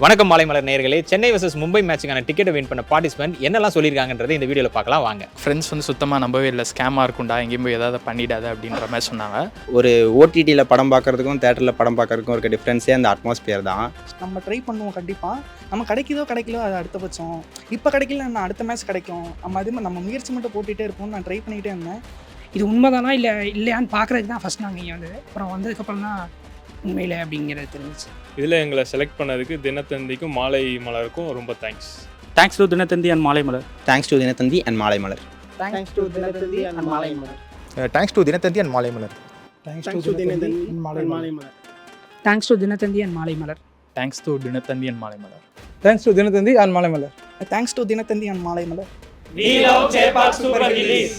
வணக்கம் மாலைமலர் நேயர்களே. சென்னை vs மும்பை மேட்சுக்கான டிக்கெட்டை வின் பண்ண பார்ட்டிசிபென்ட் என்னெல்லாம் சொல்லியிருக்காங்கன்றதை இந்த வீடியோவில் பார்க்கலாம் வாங்க. ஃப்ரெண்ட்ஸ் வந்து சுத்தமாக நம்பவே இல்லை, ஸ்கேமாக இருக்கும்டா, எங்கேயும் போய் ஏதாவது பண்ணிடாத அப்படின்ற மாதிரி சொன்னாங்க. ஒரு ஓடிடியில் படம் பார்க்குறதுக்கும் தேட்டரில் படம் பார்க்குறதுக்கும் இருக்க டிஃப்ரென்ஸே அந்த அட்மாஸ்பியர் தான். நம்ம ட்ரை பண்ணுவோம் கண்டிப்பாக. நம்ம கிடைக்கலோ அது அடுத்தபட்சம். இப்போ கிடைக்கல நான் அடுத்த மேட்ச் கிடைக்கும். அதே மாதிரி நம்ம முயற்சி மட்டும் போட்டுகிட்டே இருப்போம். நான் ட்ரை பண்ணிகிட்டே இருந்தேன். இது உண்மைதானா இல்லையான்னு பார்க்குறதுக்கு தான் ஃபஸ்ட் நாங்கள் இங்கே வந்தது. அப்புறம் வந்ததுக்கப்புறம் தான் உண்மையில் அப்படிங்கிறது தெரிஞ்சிச்சு. இதில் எங்களை செலக்ட் பண்ணதுக்கு தினத்தந்திக்கும் மாலை மலருக்கும் ரொம்ப thanks. Thanks to Dinathanthi and மாலை மலர். தேங்க்ஸ் டு தினத்தந்தி அண்ட் மாலை மலர். தேங்க்ஸ் டு தினத்தந்தி அண்ட் மாலை மலர். தேங்க்ஸ் டு தினத்தந்தி அண்ட் மாலை மலர். தேங்க்ஸ் டு தினத்தந்தி அண்ட் மாலை மலர். தேங்க்ஸ் டு தினத்தந்தி அண்ட் மாலை மலர். தேங்க்ஸ் டு தினத்தந்தி அண்ட் மாலை மலர். தேங்க்ஸ் டு தினத்தந்தி அண்ட் மாலை மலர். தேங்க்ஸ் டு தினத்தந்தி அண்ட் மாலை மலர். We love Jaypark Super Gillies.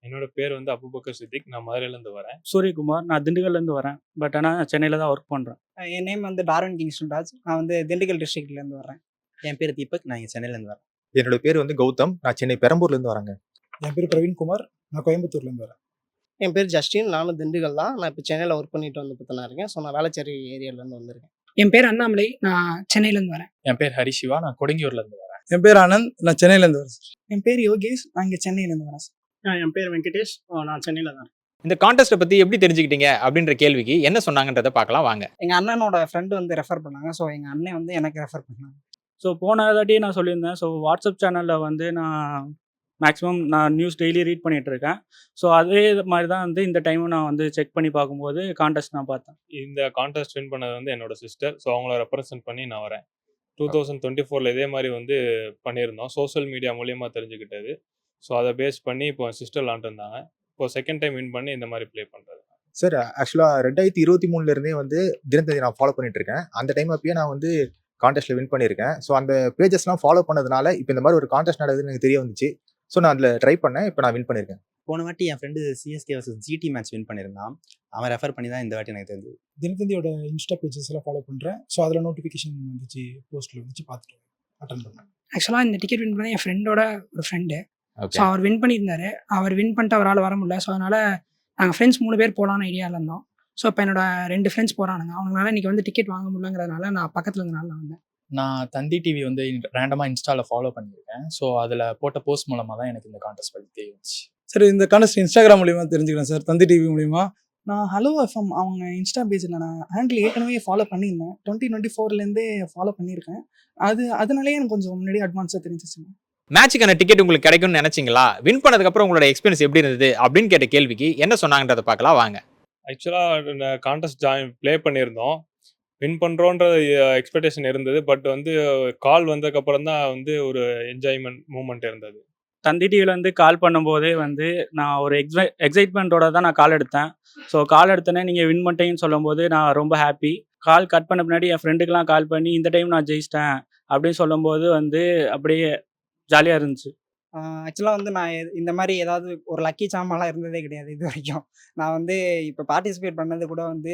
என்னோட பேர் வந்து அபுபக்கர் சித்திக். நான் மதுரையிலேருந்து வரேன். சூரியகுமார். நான் திண்டுக்கல்லேருந்து வரேன். பட் ஆனால் சென்னையில் தான் ஒர்க் பண்ணுறேன். என் நேம் வந்து டார்வின் கிங்ஸ்டன் ராஜ். நான் வந்து திண்டுக்கல் டிஸ்ட்ரிக்ட்லேருந்து வரேன். என் பேர் தீபக். நான் இங்கே சென்னையிலேருந்து வரேன். என்னோட பேர் வந்து கௌதம். நான் சென்னை பெரம்பூர்லேருந்து வரேங்க. என் பேர் பிரவீன்குமார். நான் கோயம்புத்தூர்லேருந்து வரேன். என் பேர் ஜஸ்டின். நானும் திண்டுக்கல் தான். நான் இப்போ சென்னையில் ஒர்க் பண்ணிட்டு வந்து பார்த்தா இருக்கேன். ஸோ நான் வேளச்சேரி ஏரியாவிலேருந்து வந்திருக்கேன். என் பேர் அண்ணாமலை. நான் சென்னையிலேருந்து வரேன். என் பேர் ஹரிசிவா. நான் கொடுங்கியூர்லேருந்து வரேன். என் பேர் ஆனந்த். நான் சென்னையிலேருந்து வரேன். என் பேர் யோகேஷ். நான் இங்கே சென்னையிலேருந்து வரேன். என் பேர் வெங்கடேஷ். நான் சென்னையில் தான். இந்த கான்டெஸ்ட்டை பற்றி எப்படி தெரிஞ்சுக்கிட்டீங்க அப்படின்ற கேள்விக்கு என்ன சொன்னாங்கன்றதை பார்க்கலாம் வாங்க. எங்கள் அண்ணனோட ஃப்ரெண்டு வந்து ரெஃபர் பண்ணாங்க. ஸோ எங்கள் அண்ணன் வந்து எனக்கு ரெஃபர் பண்ணாங்க. ஸோ போன தாட்டி நான் சொல்லியிருந்தேன். ஸோ வாட்ஸ்அப் சேனலில் வந்து நான் மேக்ஸிமம் நான் நியூஸ் டெய்லி ரீட் பண்ணிகிட்டு இருக்கேன். ஸோ அதே மாதிரி தான் வந்து இந்த டைமும் நான் வந்து செக் பண்ணி பார்க்கும்போது கான்டெஸ்ட் நான் பார்த்தேன். இந்த கான்டெஸ்ட் வின் பண்ணது வந்து என்னோட சிஸ்டர். ஸோ அவங்கள ரெப்ரசென்ட் பண்ணி நான் வரேன். 2024 இதே மாதிரி வந்து பண்ணியிருந்தோம். சோஷியல் மீடியா மூலியமாக தெரிஞ்சுக்கிட்டது. ஸோ அதை பேஸ் பண்ணி இப்போ சிஸ்டர் விளாண்டுருந்தாங்க. இப்போ செகண்ட் டைம் வின் பண்ணி இந்த மாதிரி ப்ளே பண்ணுறது. சார் ஆக்சுவலாக 2023 வந்து தினத்தந்தி நான் ஃபாலோ பண்ணிட்டு இருக்கேன். அந்த டைம் அப்பயே நான் வந்து கான்டெஸ்ட்டில் வின் பண்ணியிருக்கேன். ஸோ அந்த பேஜஸ்லாம் ஃபாலோ பண்ணதுனால இப்போ இந்த மாதிரி ஒரு கான்டெஸ்ட் நடக்குதுன்னு எனக்கு தெரிய வந்துச்சு. ஸோ நான் அதில் ட்ரை பண்ணேன். இப்போ நான் வின் பண்ணியிருக்கேன். போன வாட்டி என் friend CSK vs GT match win பண்ணியிருந்தான். அவன் ரெஃபர் பண்ணி தான் இந்த வாட்டி எனக்கு தெரிஞ்சது. தினத்தந்தியோட இன்ஸ்டா பேஜஸ் எல்லாம் ஃபாலோ பண்ணுறேன். ஸோ அதில் நோட்டிஃபிகேஷன் வந்துச்சு, போஸ்ட்டில் வந்துச்சு, பார்த்துட்டு அட்டன் பண்ணேன். ஆக்சுவலாக இந்த டிக்கெட் வின் பண்ண என் ஃப்ரெண்டோட ஒரு ஃப்ரெண்டு. ஓகே. ஸோ அவர் வின் பண்ணியிருந்தாரு. அவர் வின் பண்ணிட்டு அவரால் வர முடியல. ஸோ அதனால் நாங்கள் ஃப்ரெண்ட்ஸ் 3 பேர் போகலான்னு ஐடியாவில் இருந்தோம். ஸோ இப்போ என்னோட 2 ஃப்ரெண்ட்ஸ் போகிறானுங்க. அவங்களால இன்றைக்கி வந்து டிக்கெட் வாங்க முடியலங்கிறதுனால நான் பக்கத்தில் இருந்தனால நான் வந்தேன். நான் தந்தி டிவி வந்து ரேண்டமாக இன்ஸ்டாவில் ஃபாலோ பண்ணியிருக்கேன். ஸோ அதில் போட்ட போஸ்ட் மூலமாக தான் எனக்கு இந்த கான்டெஸ்ட் பற்றி தெரிஞ்சிச்சு. சரி, இந்த கான்டெஸ்ட் இன்ஸ்டாகிராம் மூலியமாக தெரிஞ்சுக்கிறேன் சார். தந்தி டிவி மூலியமா. நான் ஹலோ எஃப்எம் அவங்க இன்ஸ்டா பேஜில் நான் ஹேண்டில் ஏற்கனவே ஃபாலோ பண்ணியிருந்தேன். 2024 ஃபாலோ பண்ணியிருக்கேன். அதனாலேயே எனக்கு கொஞ்சம் முன்னாடி அட்வான்ஸாக தெரிஞ்சிச்சுங்க. மேட்சுக்கான டிக்கெட் உங்களுக்கு கிடைக்கும்னு நினைச்சிங்களா? வின் பண்ணதுக்கப்புறம் உங்களோட எக்ஸ்பீரியன்ஸ் எப்படி இருந்தது அப்படின்னு கேட்ட கேள்விக்கு என்ன சொன்னாங்கன்றதை பார்க்கலாம் வாங்க. ஆக்சுவலாக கான்டெஸ்ட் ப்ளே பண்ணியிருந்தோம். வின் பண்ணுறோன்ற எக்ஸ்பெக்டேஷன் இருந்தது. பட் வந்து கால் வந்ததுக்கப்புறம் தான் வந்து ஒரு என்ஜாய்மெண்ட் மூமெண்ட் இருந்தது. தந்தி டிவிலேருந்து கால் பண்ணும்போதே வந்து நான் ஒரு எக்ஸைட்மெண்ட்டோட தான் நான் கால் எடுத்தேன். ஸோ கால் எடுத்தோன்னே நீங்கள் வின் பண்ணிட்டீங்கன்னு சொல்லும்போது நான் ரொம்ப ஹாப்பி. கால் கட் பண்ண பின்னாடி என் ஃப்ரெண்டுக்கெலாம் கால் பண்ணி இந்த டைம் நான் ஜெயிச்சிட்டேன் அப்படின்னு சொல்லும்போது வந்து அப்படியே ஜாலியாக இருந்துச்சு. ஆக்சுவலாக வந்து நான் இந்த மாதிரி ஏதாவது ஒரு லக்கி சாமான்லாம் இருந்ததே கிடையாது இது வரைக்கும். நான் வந்து இப்போ பார்ட்டிசிபேட் பண்ணது கூட வந்து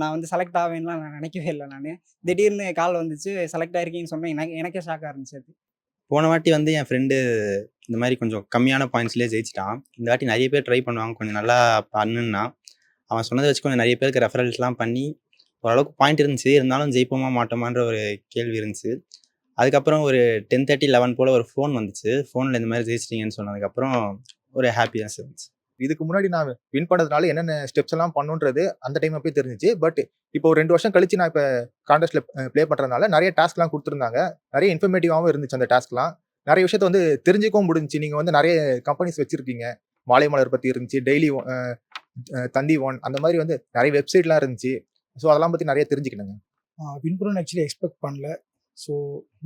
நான் வந்து செலக்ட் ஆவேன்லாம் நான் நினைக்கவே இல்லை. நான் திடீர்னு கால் வந்துச்சு, செலக்ட் ஆகிருக்கீங்கன்னு சொன்னேன். எனக்கே ஷாக்காக இருந்துச்சு அது. போன வாட்டி வந்து என் ஃப்ரெண்டு இந்த மாதிரி கொஞ்சம் கம்மியான பாயிண்ட்ஸ்லேயே ஜெயிச்சிட்டான். இந்த வாட்டி நிறைய பேர் ட்ரை பண்ணுவாங்க, கொஞ்சம் நல்லா பண்ணுன்னா அவன் சொன்னதை வச்சு கொஞ்சம் நிறைய பேருக்கு ரெஃபரல்ஸ்லாம் பண்ணி ஓரளவுக்கு பாயிண்ட் இருந்துச்சு. இருந்தாலும் ஜெயிப்போமா மாட்டோமான்ற ஒரு கேள்வி இருந்துச்சு. அதுக்கப்புறம் ஒரு 10:30, 11 போல் ஒரு ஃபோன் வந்துச்சு. ஃபோனில் இந்த மாதிரி ஜெயிச்சிட்டிங்கன்னு சொன்னதுக்கப்புறம் ஒரு ஹாப்பினஸ் இருந்துச்சு. இதுக்கு முன்னாடி நான் வின் பண்ணதுனால என்னென்ன ஸ்டெப்ஸ் எல்லாம் பண்ணுன்றது அந்த டைம் அப்பயே தெரிஞ்சிச்சு. பட் இப்போ ஒரு 2 வருஷம் கழிச்சு நான் இப்போ கான்டெஸ்ட்டில் ப்ளே பண்ணுறதுனால நிறைய டாஸ்க்லாம் கொடுத்துருந்தாங்க. நிறைய இன்ஃபர்மேட்டிவாகவும் இருந்துச்சு அந்த டாஸ்க்லாம். நிறைய விஷயத்த வந்து தெரிஞ்சுக்கவும் முடிஞ்சிச்சு. நீங்கள் வந்து நிறைய கம்பெனிஸ் வச்சுருக்கீங்க. மாலை மலர் பற்றி இருந்துச்சு, டெய்லி தந்தி ஒன், அந்த மாதிரி வந்து நிறைய வெப்சைட்லாம் இருந்துச்சு. ஸோ அதெல்லாம் பற்றி நிறைய தெரிஞ்சுக்கணுங்க. வின் பண்ணணும்னு ஆக்சுவலி எக்ஸ்பெக்ட் பண்ணல. ஸோ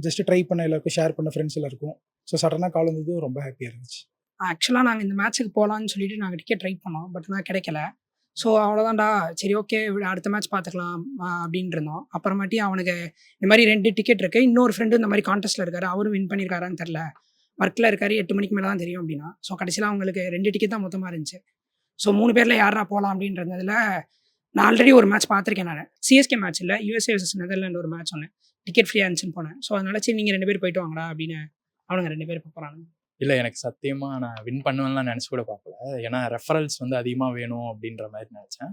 ஜஸ்ட் ட்ரை பண்ண, எல்லாருக்கும் ஷேர் பண்ண ஃப்ரெண்ட்ஸ் எல்லாருக்கும். ஸோ சடனாக கால் வந்தது ரொம்ப ஹாப்பியாக இருந்துச்சு. ஆக்சுவலாக நாங்கள் இந்த மேட்ச்சுக்கு போகலான்னு சொல்லிட்டு நாங்கள் டிக்கெட் ட்ரை பண்ணோம். பட் நான் கிடைக்கல. ஸோ அவ்வளோதான்டா, சரி ஓகே அடுத்த மேட்ச் பார்த்துக்கலாம் அப்படின்னு இருந்தோம். அப்புறமாட்டி அவனுக்கு இந்த மாதிரி 2 டிக்கெட் இருக்குது. இன்னொரு ஃப்ரெண்டு இந்த மாதிரி கான்டெஸ்ட்டில் இருக்காரு. அவரும் வின் பண்ணியிருக்காரான்னு தெரில. ஒர்க்கில் இருக்காரு. 8 மணிக்கு மேலே தான் தெரியும் அப்படின்னா. ஸோ கடைசியில் அவங்களுக்கு 2 டிக்கெட் தான் மொத்தமாக இருந்துச்சு. ஸோ 3 பேரில் யாரா போகலாம் அப்படின்றதுல நான் ஆல்ரெடி ஒரு மேட்ச் பார்த்துருக்கேன். நான் சிஎஸ்கே மேட்ச் இல்லை, யூஎஸ்ஏ vs நெதர்லாந்து ஒரு மேட்ச் ஒன்று டிக்கெட் ஃப்ரீயாக இருந்துச்சுன்னு போனேன். ஸோ அதனால சரி நீங்கள் 2 பேர் போயிட்டு வாங்கடா அப்படின்னு அவனுங்க 2 பேர் போகிறாங்க. இல்லை, எனக்கு சத்தியமாக நான் வின் பண்ணுவேன்லாம் நினச்சி கூட பார்க்கல. ஏன்னா ரெஃபரல்ஸ் வந்து அதிகமாக வேணும் அப்படின்ற மாதிரி நினச்சேன்.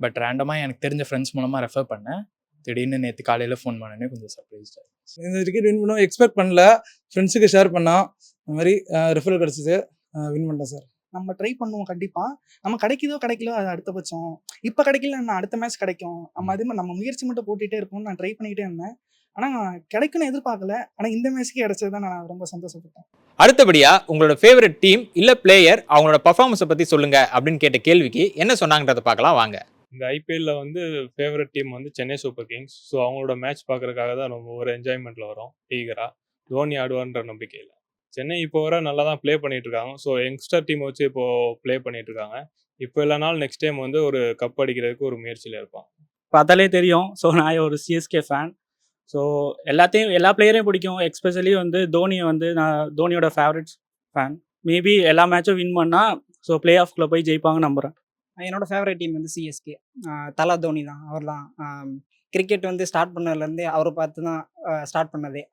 பட் ரேண்டமாக எனக்கு தெரிஞ்ச ஃப்ரெண்ட்ஸ் மூலமாக ரெஃபர் பண்ணேன். திடீர்னு நேற்று காலையில் ஃபோன் பண்ணனே கொஞ்சம் சர்ப்ரைஸ்டாக. இந்த டிக்கெட் வின் பண்ணோம் எக்ஸ்பெக்ட் பண்ணல. ஃப்ரெண்ட்ஸுக்கு ஷேர் பண்ணோம். இந்த மாதிரி ரெஃபரல் கிடச்சிது. வின் பண்ணிட்டேன் சார். நம்ம ட்ரை பண்ணுவோம் கண்டிப்பாக. நம்ம கிடைக்குதோ கிடைக்கலையோ அது அடுத்த பட்சம். இப்போ கிடைக்கல நான் அடுத்த மேட்ச் கிடைக்கும். நம்ம அதே மாதிரி நம்ம முயற்சி மட்டும் போட்டுகிட்டே இருக்கணும்னு நான் ட்ரை பண்ணிக்கிட்டே இருந்தேன். ஆனால் கிடைக்கும்னு எதிர்பார்க்கல. ஆனால் இந்த மேட்ச்க்கு கிடைச்சது தான் நான் ரொம்ப சந்தோஷப்பட்டேன். அடுத்தபடியா உங்களோட ஃபேவரட் டீம் இல்ல பிளேயர் அவங்களோட பர்ஃபார்மன்ஸை பத்தி சொல்லுங்க அப்படின்னு கேட்ட கேள்விக்கு என்ன சொன்னாங்கன்றத பார்க்கலாம் வாங்க. இந்த ஐபிஎல்ல வந்து ஃபேவரட் டீம் வந்து சென்னை சூப்பர் கிங்ஸ். ஸோ அவங்களோட மேட்ச் பார்க்கறதுக்காக தான் நம்ம ஒரு என்ஜாய்மெண்ட்டில் வரோம் ஈகரா. தோனி ஆடுவான்ற நம்பிக்கையில். சென்னை இப்போ வர நல்லா தான் ப்ளே பண்ணிட்டு இருக்காங்க. ஸோ யங்ஸ்டர் டீம் வச்சு இப்போ ப்ளே பண்ணிட்டு இருக்காங்க. இப்போ இல்லைனாலும் நெக்ஸ்ட் டைம் வந்து ஒரு கப் அடிக்கிறதுக்கு ஒரு முயற்சியில் இருப்பாங்க. பார்த்தாலே தெரியும். ஸோ நான் ஒரு சிஎஸ்கே ஃபேன். ஸோ எல்லா பிளேயரையும் பிடிக்கும். எஸ்பெஷலி வந்து தோனியை வந்து நான் தோனியோட ஃபேவரட் ஃபேன். மேபி எல்லா மேட்சும் வின் பண்ணால் ஸோ பிளே ஆஃப்குள்ளே போய் ஜெயிப்பாங்கன்னு நம்புகிறேன். என்னோட ஃபேவரட் டீம் வந்து சிஎஸ்கே. தலா தோனி தான். அவர் தான் கிரிக்கெட் வந்து ஸ்டார்ட் பண்ணதுலேருந்தே அவரை பார்த்து தான் ஸ்டார்ட் பண்ணதே.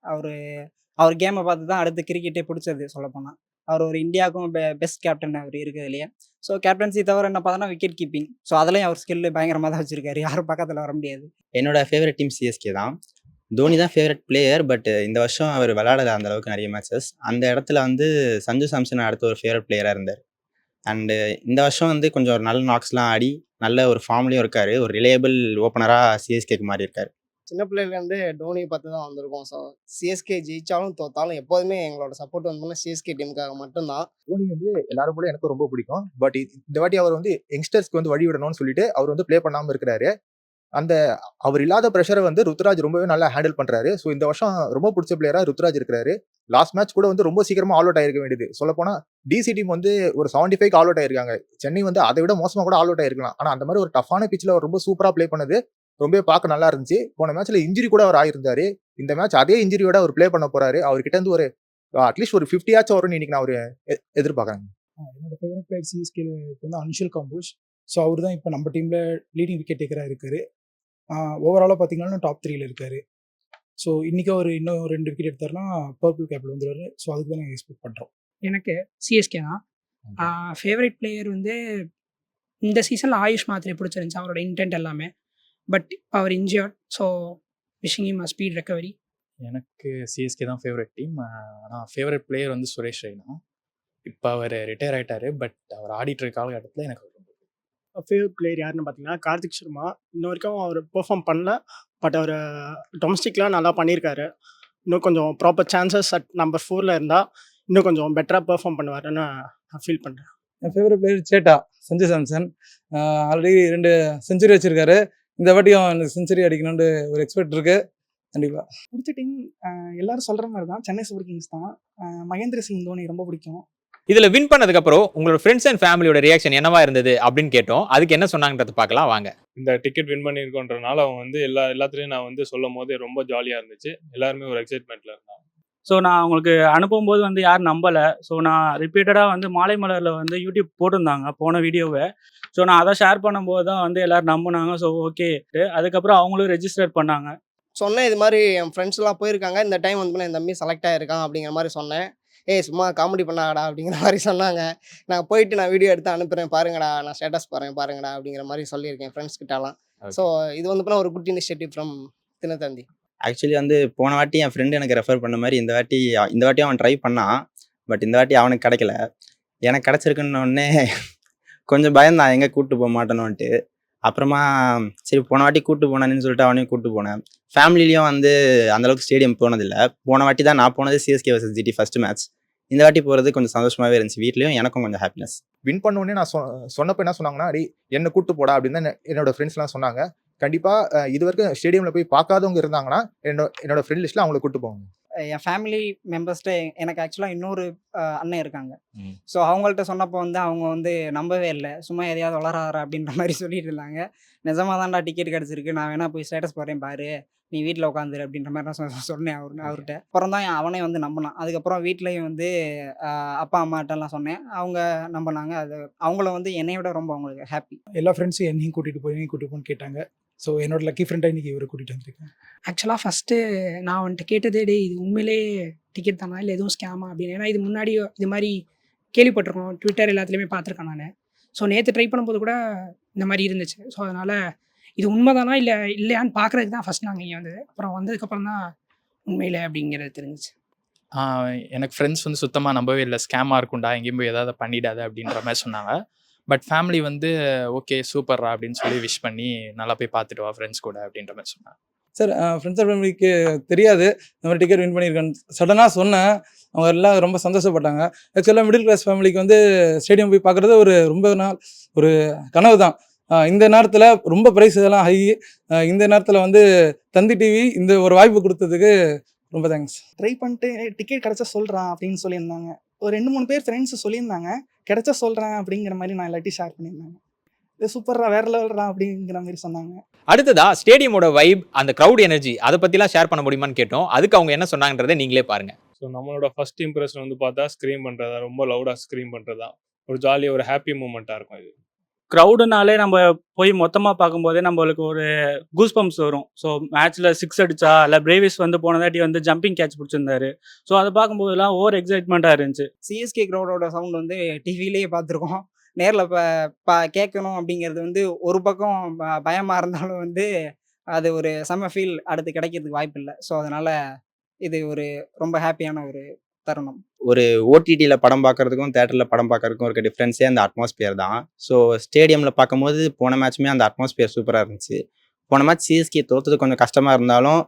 அவர் கேமை பார்த்து தான் அடுத்து கிரிக்கெட்டே பிடிச்சது சொல்லப்போனால். அவர் ஒரு இந்தியாவுக்கும் பெஸ்ட் கேப்டன் அவர் இருக்கிறதுலையே. ஸோ கேப்டன்சி தவிர என்ன பார்த்தோன்னா விக்கெட் கீப்பிங். ஸோ அதுலேயும் அவர் ஸ்கில்லு பயங்கரமாக தான் வச்சுருக்காரு. யாரும் பக்கத்தில் வர முடியாது. என்னோட ஃபேவரட் டீம் சிஎஸ்கே தான். தோனி தான் ஃபேவரட் பிளேயர். பட் இந்த வருஷம் அவர் விளையாடல அந்த அளவுக்கு நிறைய மேட்சஸ். அந்த இடத்துல வந்து சஞ்சு சாம்சன் அடுத்த ஒரு ஃபேவரட் பிளேயராக இருந்தார். அண்டு இந்த வருஷம் வந்து கொஞ்சம் ஒரு நல்ல நாக்ஸ்லாம் ஆடி நல்ல ஒரு ஃபார்ம்லேயும் இருக்கார். ஒரு ரிலையபிள் ஓப்பனராக சிஎஸ்கேக்கு மாறி இருக்கார். சின்ன பிள்ளையிலேருந்து டோனியை பார்த்து தான் வந்திருக்கோம். ஸோ சிஎஸ்கே ஜெயிச்சாலும் தோத்தாலும் எப்போதுமே எங்களோட சப்போர்ட் வந்து சிஎஸ்கே டீமுக்காக மட்டும்தான். தோனி வந்து எல்லாரும் கூட எனக்கு ரொம்ப பிடிக்கும். பட் இந்த வாட்டி அவர் வந்து யங்ஸ்டர்ஸ்க்கு வந்து வழி விடணும்னு சொல்லிட்டு அவர் வந்து ப்ளே பண்ணாமல் இருக்கிறாரு. அந்த அவர் இல்லாத ப்ரெஷரை வந்து ருத்ராஜ் ரொம்பவே நல்லா ஹேண்டில் பண்றாரு. ஸோ இந்த வருஷம் ரொம்ப பிடிச்ச பிளேயரா ருத்ராஜ் இருக்கிறாரு. லாஸ்ட் மேட்ச் கூட வந்து ரொம்ப சீக்கிரமா ஆல் அவுட் ஆயிருக்க வேண்டியது. சொல்ல போனா டிசி டீம் வந்து ஒரு 75க்கு ஆல் அவுட் ஆயிருக்காங்க. சென்னை வந்து அதை விட மோசமா கூட ஆல் அவுட் ஆயிருக்கலாம். ஆனா அந்த மாதிரி ஒரு டஃபான பிச்சில் அவர் ரொம்ப சூப்பரா ப்ளே பண்ணது ரொம்ப பார்க்க நல்லா இருந்துச்சு. போன மேட்ச்ல இன்ஜுரி கூட அவர் ஆயிருந்தாரு. இந்த மேட்ச் அதே இன்ஜுரியோட அவர் ப்ளே பண்ண போறாரு. அவர்கிட்ட இருந்து ஒரு அட்லீஸ்ட் ஒரு 50 ஆச்சும் வரும்னு இன்னைக்கு நான் ஒரு எதிர்பார்க்கறேன். என்னோட ஃபேவரட் பிளேயர் சிஎஸ்கே வந்து அன்ஷுல் கம்போஸ். ஸோ அவர் தான் இப்போ நம்ம டீமில் லீடிங் விக்கெட் டேக்கராக இருக்காரு. ஓவராலாக பார்த்தீங்கன்னா டாப் 3ல இருக்காரு. ஸோ இன்றைக்கி அவர் இன்னும் 2 விக்கெட் எடுத்தாருன்னா பர்பிள் கேப்பில் வந்துடுவார். ஸோ அதுக்கு தான் நாங்கள் எக்ஸ்பெக்ட் பண்ணுறோம். எனக்கு சிஎஸ்கே தான். ஃபேவரட் பிளேயர் வந்து இந்த சீசனில் ஆயுஷ் மாத்திரை பிடிச்சிருந்துச்சு. அவரோட இன்டென்ட் எல்லாமே. பட் அவர் injured. So wishing him a speed recovery. எனக்கு சிஎஸ்கே தான் ஃபேவரட் டீம். ஆனால் ஃபேவரட் பிளேயர் வந்து சுரேஷ் ரெய்னா. இப்போ அவர் ரிட்டையர் ஆகிட்டாரு. பட் அவர் ஆடிட்டு இருக்க காலகட்டத்தில் எனக்கு ஃபேவரட் பிளேயர் யாருன்னு பார்த்தீங்கன்னா கார்த்திக் சர்மா. இன்ன வரைக்கும் அவர் பெர்ஃபார்ம் பண்ணல. பட் அவர் டொமஸ்டிக்லாம் நல்லா பண்ணியிருக்காரு. இன்னும் கொஞ்சம் ப்ராப்பர் சான்சஸ் அட் நம்பர் 4ல் இருந்தால் இன்னும் கொஞ்சம் பெட்டராக பெர்ஃபார்ம் பண்ணுவாருன்னு நான் ஃபீல் பண்ணுறேன். என் ஃபேவரட் பிளேயர் சேட்டா சஞ்சு சாம்சன். ஆல்ரெடி 2 செஞ்சுரி வச்சிருக்காரு. இந்த வாட்டியும் எனக்கு செஞ்சுரி அடிக்கணும்னு ஒரு எக்ஸ்பெக்ட் இருக்கு. கண்டிப்பாக பிடிச்ச டீம் எல்லாரும் சொல்கிற மாதிரி தான் சென்னை சூப்பர் கிங்ஸ் தான். மகேந்திர சிங் தோனி ரொம்ப பிடிக்கும். இதுல வின் பண்ணதுக்கு அப்புறம் உங்களோட ஃப்ரெண்ட்ஸ் அண்ட் ஃபேமிலியோட ரியாக்ஷன் என்னவா இருந்தது அப்படின்னு கேட்டோம். அதுக்கு என்ன சொன்னாங்கன்றத பார்க்கலாம் வாங்க. இந்த டிக்கெட் வின் பண்ணியிருக்கோன்றனால அவங்க வந்து எல்லாத்துலேயும் நான் வந்து சொல்லும் போதே ரொம்ப ஜாலியாக இருந்துச்சு. எல்லாருமே ஒரு எக்ஸைட்மெண்ட்டில் இருந்தாங்க. ஸோ நான் அவங்களுக்கு அனுப்பும்போது வந்து யாரும் நம்பலை. ஸோ நான் ரிப்பீட்டடாக வந்து மாலை மலரில் வந்து யூடியூப் போட்டிருந்தாங்க போன வீடியோவை. ஸோ நான் அதை ஷேர் பண்ணும்போது தான் வந்து எல்லோரும் நம்பினாங்க. So okay. அதுக்கப்புறம் அவங்களும் ரெஜிஸ்டர் பண்ணாங்க. சொன்னேன் இது மாதிரி என் ஃப்ரெண்ட்ஸ்லாம் போயிருக்காங்க. இந்த டைம் வந்து என் தம்பி செலக்ட் ஆகிருக்கான் அப்படிங்கிற மாதிரி சொன்னேன். சும்மா காமெடி பண்ணாடா அப்படிங்கிற மாதிரி சொன்னாங்க. நான் போயிட்டு நான் வீடியோ எடுத்து அனுப்புகிறேன் பாருங்கடா, நான் ஸ்டேட்டஸ் போகிறேன் பாருங்கடா அப்படிங்கிற மாதிரி சொல்லியிருக்கேன் ஃப்ரெண்ட்ஸ் கிட்டலாம். ஸோ இது வந்து பண்ணால் ஒரு good initiative from Dinathanthi. Actually வந்து போன வாட்டி என் ஃப்ரெண்டு எனக்கு ரெஃபர் பண்ண மாதிரி இந்த வாட்டி அவன் ட்ரை பண்ணான். பட் இந்த வாட்டி அவனுக்கு கிடைக்கல. எனக்கு கிடச்சிருக்குன்னொடனே கொஞ்சம் பயந்தான் எங்கே கூப்பிட்டு போக மாட்டேனோன்ட்டு. அப்புறமா சரி போன வாட்டி கூப்பிட்டு போனான்னு சொல்லிட்டு அவனையும் கூப்பிட்டு போனேன். ஃபேமிலிலையும் வந்து அந்தளவுக்கு ஸ்டேடியம் போனதில்லை. போன வாட்டி தான் நான் போனது CSK vs GT first match. இந்த வாட்டி போகிறது கொஞ்சம் சந்தோஷமாகவே இருந்துச்சு. வீட்லேயும் எனக்கும் கொஞ்சம் ஹாப்பினஸ். வின் பண்ணோடனே நான் சொன்னப்போ என்ன சொன்னாங்கன்னா, என்னை கூப்பிட்டு போடா அப்படின்னு தான் என்னோட ஃப்ரெண்ட்ஸ்லாம் சொன்னாங்க. கண்டிப்பாக இது வரைக்கும் ஸ்டேடியமில் போய் பார்க்காதவங்க இருந்தாங்கன்னா என்னோட ஃப்ரெண்ட் லிஸ்ட்டில் அவங்கள கூப்பிட்டு போவாங்க. என் ஃபேமிலி மெம்பர்ஸ்கிட்ட எனக்கு ஆக்சுவலாக இன்னொரு அண்ணன் இருக்காங்க. ஸோ அவங்கள்ட்ட சொன்னப்போ வந்து அவங்க வந்து நம்பவே இல்லை. சும்மா எதையாவது வளராதா அப்படின்ற மாதிரி சொல்லிட்டு இருந்தாங்க. நிஜமாக தான்டா டிக்கெட் கிடச்சிருக்கு, நான் வேணா போய் ஸ்டேட்டஸ் போடுறேன் பாரு, நீ வீட்டில் உட்காந்துரு அப்படின்ற மாதிரி நான் சொன்னேன் அவர்கிட்ட. அப்புறம் தான் அவனே வந்து நம்பினான். அதுக்கப்புறம் வீட்லேயும் வந்து அப்பா அம்மாட்டெல்லாம் சொன்னேன். அவங்க நம்பினாங்க. அது அவங்கள வந்து என்னை விட ரொம்ப அவங்களுக்கு ஹாப்பி. எல்லா ஃப்ரெண்ட்ஸும் என்னையும் கூட்டிகிட்டு போன்னு கேட்டாங்க. ஸோ என்னோட லக்கி ஃப்ரெண்டாக இன்றைக்கி இவரை கூட்டிகிட்டு வந்திருக்கேன். ஆக்சுவலாக ஃபஸ்ட்டு நான் வந்துட்டு கேட்டதே இது உண்மையிலே டிக்கெட் தானா இல்லை எதுவும் ஸ்கேமா அப்படின்னு. ஏன்னா இது முன்னாடி இது மாதிரி கேள்விப்பட்டிருக்கோம். ட்விட்டர் எல்லாத்துலேயுமே பார்த்துருக்கேன் நான். ஸோ நேற்று ட்ரை பண்ணும்போது கூட இந்த மாதிரி இருந்துச்சு. ஸோ அதனால் இது உண்மைதானா இல்லை இல்லையான்னு பார்க்குறதுக்கு தான் ஃபஸ்ட் நாங்கள் இங்கே வந்தது. அப்புறம் வந்ததுக்கப்புறம் தான் உண்மையில அப்படிங்கிறது தெரிஞ்சிச்சு. எனக்கு ஃப்ரெண்ட்ஸ் வந்து சுத்தமாக நம்பவே இல்லை. ஸ்கேமாக இருக்கும்டா, எங்கேயும் போய் ஏதாவது பண்ணிடாத அப்படின்ற மாதிரி சொன்னாங்க. பட் ஃபேமிலி வந்து ஓகே சூப்பர்ரா அப்படின்னு சொல்லி விஷ் பண்ணி நல்லா போய் பார்த்துட்டு வா ஃப்ரெண்ட்ஸ் கூட அப்படின்ற மாதிரி சொன்னாங்க. சார் ஃப்ரெண்ட்ஸ் அண்ட் ஃபேமிலிக்கு தெரியாது இந்த மாதிரி டிக்கெட் வின் பண்ணியிருக்கேன். சடனாக சொன்னேன், அவங்க எல்லாம் ரொம்ப சந்தோஷப்பட்டாங்க. ஆக்சுவலாக மிடில் கிளாஸ் ஃபேமிலிக்கு வந்து ஸ்டேடியம் போய் பார்க்குறது ஒரு ரொம்ப நாள் ஒரு கனவு தான். இந்த நேரத்தில் ரொம்ப ப்ரைஸ் இதெல்லாம் ஹை. இந்த நேரத்தில் வந்து தந்தி டிவி இந்த ஒரு வாய்ப்பு கொடுத்ததுக்கு ரொம்ப தேங்க்ஸ். ட்ரை பண்ணிட்டு டிக்கெட் கிடச்சா சொல்கிறான் அப்படின்னு சொல்லியிருந்தாங்க. ஒரு 2-3 பேர் ஃப்ரெண்ட்ஸு சொல்லியிருந்தாங்க, கிடச்சா சொல்கிறேன் அப்படிங்கிற மாதிரி நான் எல்லாத்தையும் ஷேர் பண்ணியிருந்தாங்க. இது சூப்பர்ரா வேற லெவல்ரா அப்படிங்கிற மாதிரி சொன்னாங்க. அடுத்ததா ஸ்டேடியமோட வைப், அந்த க்ரௌட் எனர்ஜி அதை பற்றிலாம் ஷேர் பண்ண முடியுமான்னு கேட்டோம். அதுக்கு அவங்க என்ன சொன்னாங்கன்றதை நீங்களே பாருங்க. ஸோ நம்மளோட ஃபர்ஸ்ட் இம்ப்ரெஷன் வந்து பார்த்தா ஸ்க்ரீம் பண்ணுறதா, ரொம்ப லவுடாக ஸ்க்ரீம் பண்ணுறதா, ஒரு ஜாலியாக ஒரு ஹாப்பி மூமெண்ட்டாக இருக்கும் இது. க்ரௌடுனாலே நம்ம போய் மொத்தமாக பார்க்கும்போதே நம்மளுக்கு ஒரு கூஸ் பம்ப்ஸ் வரும். ஸோ மேட்ச்சில் 6 அடிச்சா இல்லை பிரேவிஸ் வந்து போனதாட்டி வந்து ஜம்பிங் கேட்ச் பிடிச்சிருந்தாரு. ஸோ அதை பார்க்கும்போதெல்லாம் ஓவர் எக்ஸைட்மெண்ட்டாக இருந்துச்சு. சிஎஸ்கே க்ரௌடோட சவுண்ட் வந்து டிவிலேயே பார்த்துருக்கோம். நேரில் கேட்கணும் அப்படிங்கிறது வந்து ஒரு பக்கம் பயமாக இருந்தாலும் வந்து அது ஒரு செம்ம ஃபீல் அடுத்து கிடைக்கிறதுக்கு வாய்ப்பு இல்லை. ஸோ அதனால் இது ஒரு ரொம்ப ஹாப்பியான ஒரு தருணம். ஒரு ஓடிடியில் படம் பார்க்குறதுக்கும் தேட்டரில் படம் பார்க்குறதுக்கும் இருக்க டிஃப்ரென்ஸே அந்த அட்மாஸ்பியர் தான். ஸோ ஸ்டேடியமில் பார்க்கும்போது போன மேட்ச்சுமே அந்த அட்மாஸ்பியர் சூப்பராக இருந்துச்சு. போன மேட்ச் சிஎஸ்கே தோற்றது கொஞ்சம் கஷ்டமாக இருந்தாலும்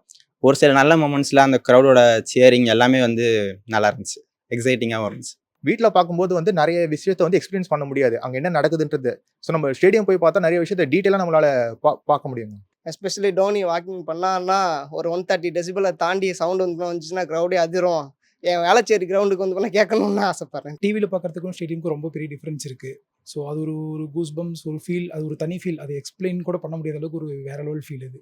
ஒரு சில நல்ல மொமெண்ட்ஸில் அந்த க்ரௌடோட சியரிங் எல்லாமே வந்து நல்லா இருந்துச்சு, எக்ஸைட்டிங்காகவும் இருந்துச்சு. வீட்டில் பார்க்கும்போது வந்து நிறைய விஷயத்தை வந்து எக்ஸ்பீரியன்ஸ் பண்ண முடியாது, அங்கே என்ன நடக்குதுன்றது. ஸோ நம்ம ஸ்டேடியம் போய் பார்த்தா நிறைய விஷயத்தை டீட்டெயிலாக நம்மளால பார்க்க முடியும். எஸ்பெஷலி டோனி வாக்கிங் பண்ணான்னா ஒரு 130 டெசிபிளை தாண்டி சவுண்ட் வந்து வந்துச்சுன்னா க்ரௌடே அதிரும். என் வேளச்சேரி கிரவுண்டுக்கு வந்து பண்ணால் கேட்கணும்னு ஆசைப்பட்றேன். டிவியில் பார்க்குறதுக்கும் ஸ்டேடியமுக்கும் ரொம்ப பெரிய டிஃப்ரென்ஸ் இருக்குது. ஸோ அது ஒரு கூஸ் பம்ப்ஸ், ஒரு ஃபீல், அது ஒரு தனி ஃபீல். அதை எக்ஸ்பிளைன் கூட பண்ண முடியாத அளவுக்கு ஒரு வேற லெவல் ஃபீல் இது.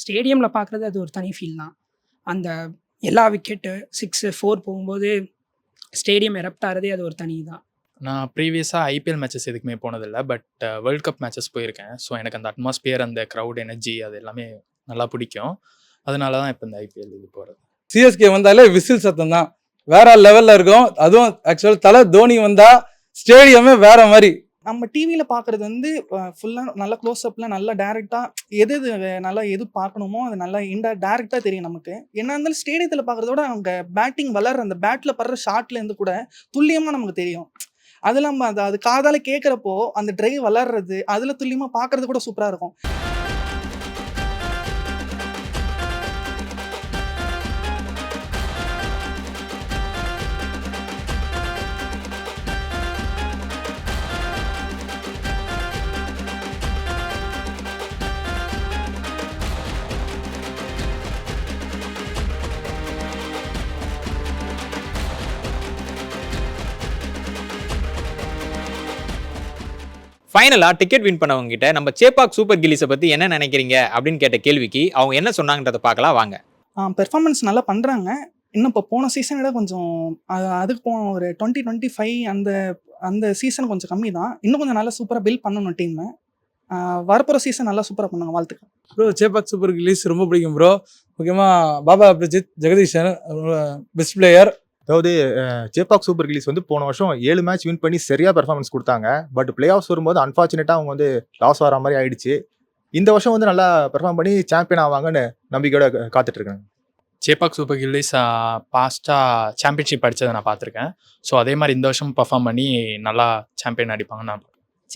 ஸ்டேடியமில் பார்க்குறது அது ஒரு தனி ஃபீல் தான். அந்த எல்லா விக்கெட்டு 6, 4 போகும்போது ஸ்டேடியம் எரப்ட் ஆகிறதே அது ஒரு தனி தான். நான் ப்ரீவியஸாக ஐபிஎல் மேட்சஸ் எதுக்குமே போனதில்லை. பட் வேர்ல்ட் கப் மேட்சஸ் போயிருக்கேன். ஸோ எனக்கு அந்த அட்மாஸ்பியர், அந்த க்ரௌட் எனர்ஜி அது எல்லாமே நல்லா பிடிக்கும். அதனால தான் இப்போ இந்த ஐபிஎல் இது போகிறது. சிஎஸ்கே வந்தாலே விசில் சத்தம் தான் வேற லெவலில் இருக்கும். அதுவும் ஆக்சுவல் தலை தோனி வந்தால் ஸ்டேடியமே வேற மாதிரி. நம்ம டிவியில் பார்க்குறது வந்து ஃபுல்லாக நல்லா க்ளோஸ்அப்பில் நல்லா டேரெக்டாக எது நல்லா எது பார்க்கணுமோ அது நல்லா டேரெக்டாக தெரியும் நமக்கு. என்ன இருந்தாலும் ஸ்டேடியத்தில் பார்க்குறத விட அவங்க பேட்டிங் வளர்ற அந்த பேட்டில் படுற ஷாட்லேருந்து கூட துல்லியமாக நமக்கு தெரியும். அது இல்லாமல் அது காதால் கேட்குறப்போ அந்த ட்ரைவ் வளர்றது அதில் துல்லியமாக பார்க்குறது கூட சூப்பராக இருக்கும். ஃபைனலா டிக்கெட் வின் பண்ணவங்க கிட்ட நம்ம சேப்பாக் சூப்பர் கில்லிஸை பத்தி என்ன நினைக்கிறீங்க அப்படின்னு கேட்ட கேள்விக்கு அவங்க என்ன சொன்னாங்கன்றத பார்க்கலாம் வாங்க. பெர்ஃபார்மன்ஸ் நல்லா பண்ணுறாங்க. இன்னும் இப்போ போன சீசனை விட கொஞ்சம் அதுக்கு போன ஒரு 2025 அந்த சீசன் கொஞ்சம் கம்மி தான். இன்னும் கொஞ்சம் நல்லா சூப்பராக பில்ட் பண்ணணும் டீமை. வரப்போகிற சீசன் நல்லா சூப்பராக பண்ணுங்க. வாழ்த்துக்கள் ப்ரோ. சேப்பாக் சூப்பர் கில்லிஸ் ரொம்ப பிடிக்கும் ப்ரோ. முக்கியமாக பாபா அபிஜித் ஜெகதீஷன் பெஸ்ட் பிளேயர். அதாவது சேப்பாக் சூப்பர் கில்லிஸ் வந்து போன வருஷம் 7 மேட்ச் வின் பண்ணி சரியாக பெர்ஃபார்மன்ஸ் கொடுத்தாங்க. பட் பிளே ஆஃப்ஸ் வரும்போது அன்ஃபார்ச்சுனேட்டாக அவங்க வந்து லாஸ் வர மாதிரி ஆயிடுச்சு. இந்த வருஷம் வந்து நல்லா பெர்ஃபார்ம் பண்ணி சாம்பியன் ஆவாங்கன்னு நம்பிக்கையோட காத்துட்டு இருக்காங்க. சேப்பாக் சூப்பர் கில்லிஸ் பாஸ்ட்டாக சாம்பியன்ஷிப் அடித்ததை நான் பார்த்துருக்கேன். ஸோ அதே மாதிரி இந்த வருஷம் பர்ஃபார்ம் பண்ணி நல்லா சாம்பியன் அடிப்பாங்க நான்.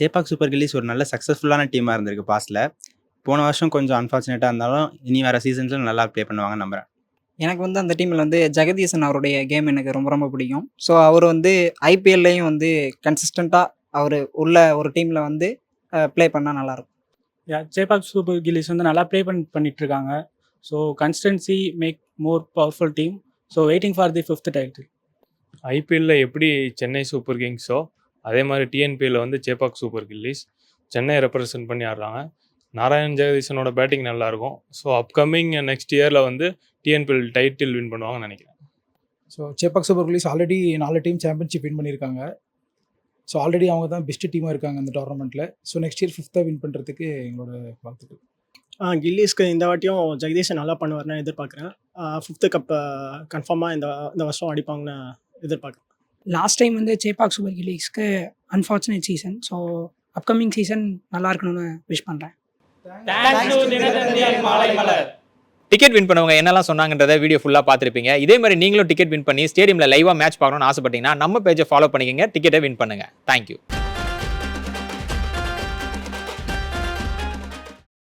சேப்பாக் சூப்பர் கில்லிஸ் ஒரு நல்ல சக்ஸஸ்ஃபுல்லான டீமாக இருந்திருக்கு பாஸ்டில். போன வருஷம் கொஞ்சம் அன்ஃபார்ச்சுனேட்டாக இருந்தாலும் இனி வர சீசன்ஸில் நல்லா ப்ளே பண்ணுவாங்க நம்புகிறேன். எனக்கு வந்து அந்த டீமில் வந்து ஜெகதீசன் அவருடைய கேம் எனக்கு ரொம்ப ரொம்ப பிடிக்கும். ஸோ அவர் வந்து ஐபிஎல்லையும் வந்து கன்சிஸ்டண்ட்டாக அவர் உள்ள ஒரு டீமில் வந்து ப்ளே பண்ணால் நல்லாயிருக்கும். சேப்பாக் சூப்பர் கில்லிஸ் வந்து நல்லா ப்ளே பண்ணிட்டு இருக்காங்க. So consistency make more powerful team. So waiting for the 5th title. ஐபிஎல்லில் எப்படி சென்னை சூப்பர் கிங்ஸோ அதே மாதிரி டிஎன்பியில் வந்து சேப்பாக் சூப்பர் கில்லிஸ் சென்னை ரெப்ரசன்ட் பண்ணி ஆடுறாங்க. நாராயண் ஜெகதீசனோட பேட்டிங் நல்லாயிருக்கும். ஸோ அப்கமிங் நெக்ஸ்ட் இயரில் வந்து டிஎன்பிஎல் டைட்டில் வின் பண்ணுவாங்கன்னு நினைக்கிறேன். So Chepauk Super Gillies already 4 team championship win பண்ணியிருக்காங்க. ஸோ ஆல்ரெடி அவங்க தான் பெஸ்ட் டீமாக இருக்காங்க அந்த டோர்னமெண்ட்டில். So next year 5th win பண்ணுறதுக்கு எங்களோட வாழ்த்துக்கள். கில்லிஸ்க்கு இந்த வாட்டியும் ஜெகதீஷன் நல்லா பண்ணுவார்னு எதிர்பார்க்குறேன். 5th கப் கன்ஃபார்மாக இந்த வருஷம் அடிப்பாங்கன்னு எதிர்பார்க்குறேன். லாஸ்ட் டைம் வந்து சேப்பாக் சூப்பர் கில்லிஸ்க்கு unfortunate season. So upcoming season நல்லா இருக்கணும்னு விஷ் பண்ணுறேன். டிக்கெட் வின் பண்ணவங்க என்னெல்லாம் சொன்னாங்கன்றத வீடியோ ஃபுல்லாக பார்த்துருப்பீங்க. இதே மாதிரி நீங்களும் டிக்கெட் வின் பண்ணி ஸ்டேடியமில் லைவாக மேட்ச் பார்க்கணும்னு ஆசைப்பட்டீங்கன்னா நம்ம பேஜை ஃபாலோ பண்ணிக்கங்க, டிக்கெட்டை வின் பண்ணுங்க. தேங்க்யூ.